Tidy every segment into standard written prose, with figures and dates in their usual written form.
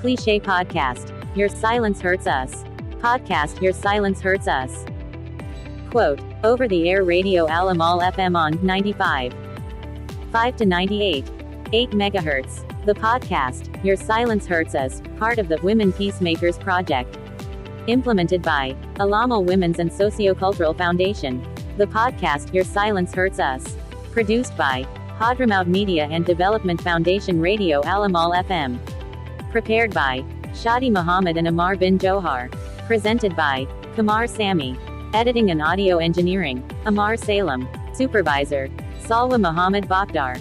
Cliche Podcast. Your silence hurts us. Podcast. Your silence hurts us. Quote. Over the air radio Alamal FM on 95.5 to 98.8 megahertz. The podcast, Your Silence Hurts Us, part of the Women Peacemakers Project. Implemented by Alamal Women's and Sociocultural Foundation. The podcast, Your Silence Hurts Us. Produced by Hadramaut Media and Development Foundation Radio Alamal FM. Prepared by Shadi Muhammad and Amar bin Johar. Presented by Kamar Sami. Editing and audio engineering, Amar Salem. Supervisor, Salwa Muhammad Bakhtar.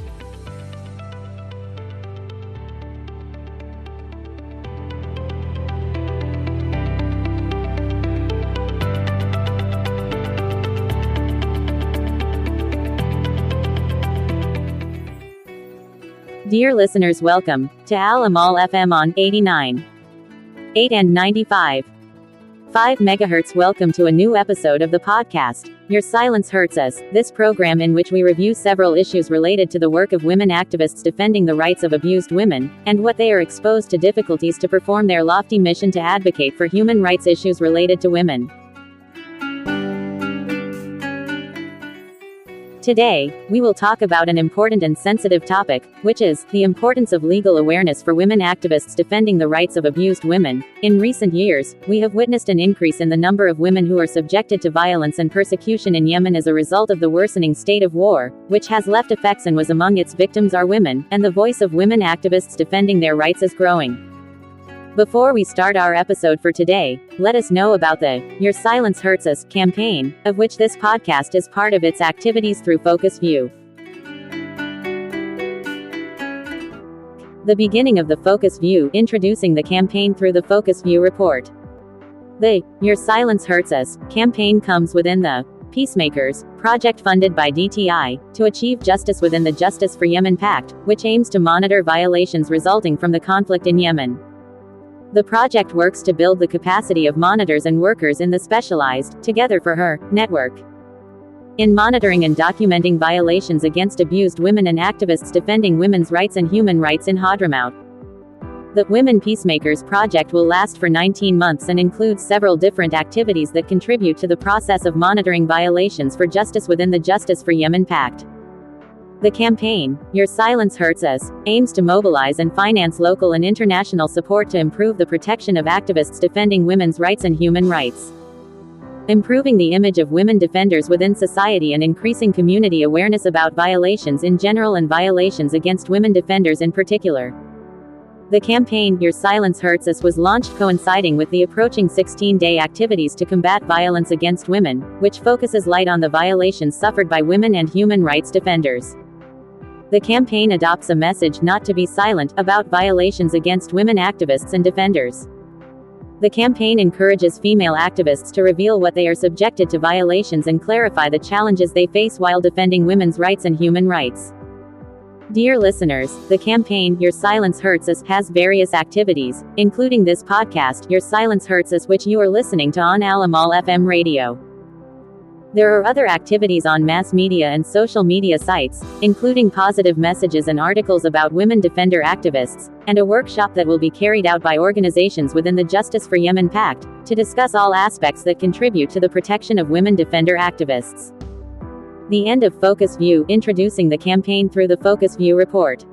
Dear listeners, welcome to Alamal FM on 89.8 and 95.5 megahertz. Welcome to a new episode of the podcast, Your Silence Hurts Us, this program in which we review several issues related to the work of women activists defending the rights of abused women, and what they are exposed to difficulties to perform their lofty mission to advocate for human rights issues related to women. Today, we will talk about an important and sensitive topic, which is the importance of legal awareness for women activists defending the rights of abused women. In recent years, we have witnessed an increase in the number of women who are subjected to violence and persecution in Yemen as a result of the worsening state of war, which has left effects and was among its victims are women, and the voice of women activists defending their rights is growing. Before we start our episode for today, let us know about the Your Silence Hurts Us campaign, of which this podcast is part of its activities through Focus View. The beginning of the Focus View, introducing the campaign through the Focus View report. The Your Silence Hurts Us campaign comes within the Peacemakers project funded by DTI to achieve justice within the Justice for Yemen Pact, which aims to monitor violations resulting from the conflict in Yemen. The project works to build the capacity of monitors and workers in the specialized Together for Her network in monitoring and documenting violations against abused women and activists defending women's rights and human rights in Hadramaut. The Women Peacemakers project will last for 19 months and includes several different activities that contribute to the process of monitoring violations for justice within the Justice for Yemen Pact. The campaign, Your Silence Hurts Us, aims to mobilize and finance local and international support to improve the protection of activists defending women's rights and human rights. Improving the image of women defenders within society and increasing community awareness about violations in general and violations against women defenders in particular. The campaign, Your Silence Hurts Us, was launched coinciding with the approaching 16-day activities to combat violence against women, which focuses light on the violations suffered by women and human rights defenders. The campaign adopts a message not to be silent about violations against women activists and defenders. The campaign encourages female activists to reveal what they are subjected to violations and clarify the challenges they face while defending women's rights and human rights. Dear listeners, the campaign, Your Silence Hurts Us, has various activities, including this podcast, Your Silence Hurts Us, which you are listening to on Alamal FM radio. There are other activities on mass media and social media sites, including positive messages and articles about women defender activists, and a workshop that will be carried out by organizations within the Justice for Yemen Pact, to discuss all aspects that contribute to the protection of women defender activists. The end of Focus View, introducing the campaign through the Focus View report.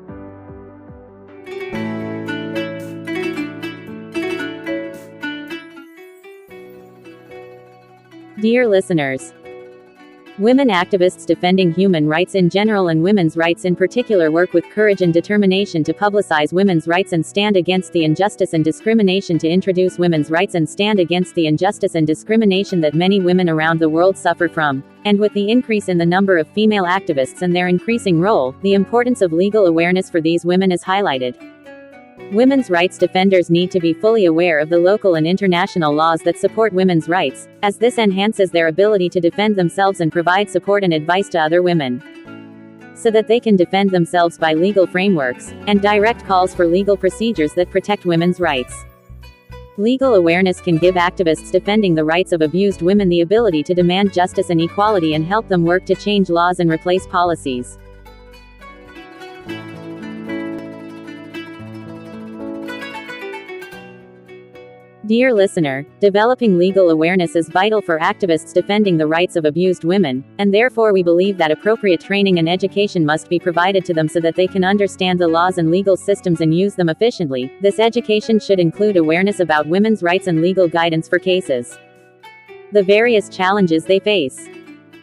Dear listeners, women activists defending human rights in general and women's rights in particular work with courage and determination to publicize women's rights and stand against the injustice and discrimination, to introduce women's rights and stand against the injustice and discrimination that many women around the world suffer from. And with the increase in the number of female activists and their increasing role, the importance of legal awareness for these women is highlighted. Women's rights defenders need to be fully aware of the local and international laws that support women's rights, as this enhances their ability to defend themselves and provide support and advice to other women, so that they can defend themselves by legal frameworks, and direct calls for legal procedures that protect women's rights. Legal awareness can give activists defending the rights of abused women the ability to demand justice and equality and help them work to change laws and replace policies. Dear listener, developing legal awareness is vital for activists defending the rights of abused women, and therefore we believe that appropriate training and education must be provided to them so that they can understand the laws and legal systems and use them efficiently. This education should include awareness about women's rights and legal guidance for cases. The various challenges they face.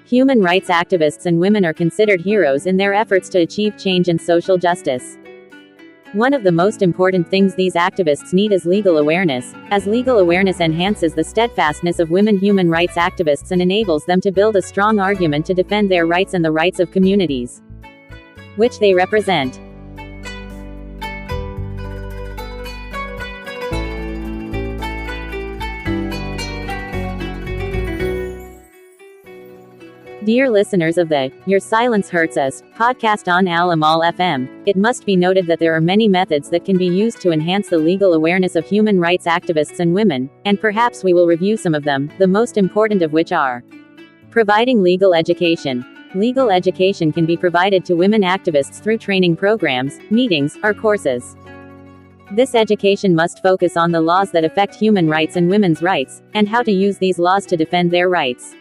Human rights activists and women are considered heroes in their efforts to achieve change and social justice. One of the most important things these activists need is legal awareness, as legal awareness enhances the steadfastness of women human rights activists and enables them to build a strong argument to defend their rights and the rights of communities which they represent. Dear listeners of the Your Silence Hurts Us podcast on Al Amal FM, it must be noted that there are many methods that can be used to enhance the legal awareness of human rights activists and women, and perhaps we will review some of them, the most important of which are providing legal education. Legal education can be provided to women activists through training programs, meetings, or courses. This education must focus on the laws that affect human rights and women's rights, and how to use these laws to defend their rights.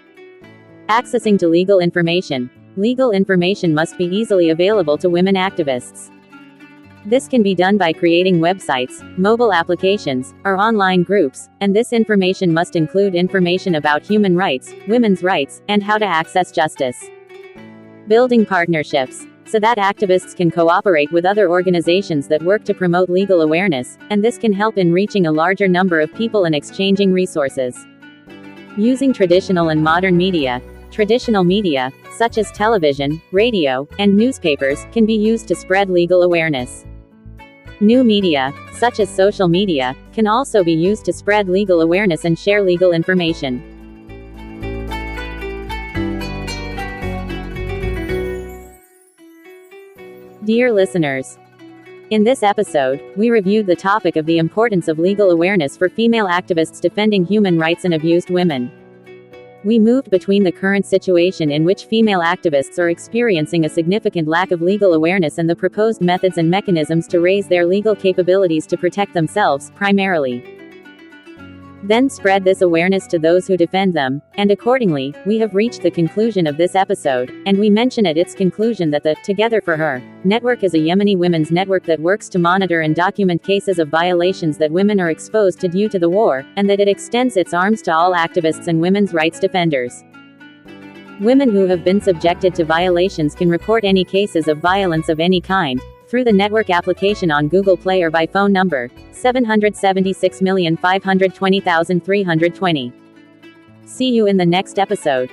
Accessing to legal information. Legal information must be easily available to women activists. This can be done by creating websites, mobile applications, or online groups, and this information must include information about human rights, women's rights, and how to access justice. Building partnerships. So that activists can cooperate with other organizations that work to promote legal awareness, and this can help in reaching a larger number of people and exchanging resources. Using traditional and modern media. Traditional media, such as television, radio, and newspapers, can be used to spread legal awareness. New media, such as social media, can also be used to spread legal awareness and share legal information. Dear listeners, in this episode, we reviewed the topic of the importance of legal awareness for female activists defending human rights and abused women. We moved between the current situation in which female activists are experiencing a significant lack of legal awareness and the proposed methods and mechanisms to raise their legal capabilities to protect themselves, primarily. Then spread this awareness to those who defend them, and accordingly, we have reached the conclusion of this episode, and we mention at its conclusion that the Together for Her network is a Yemeni women's network that works to monitor and document cases of violations that women are exposed to due to the war, and that it extends its arms to all activists and women's rights defenders. Women who have been subjected to violations can report any cases of violence of any kind through the network application on Google Play or by phone number 776,520,320. See you in the next episode.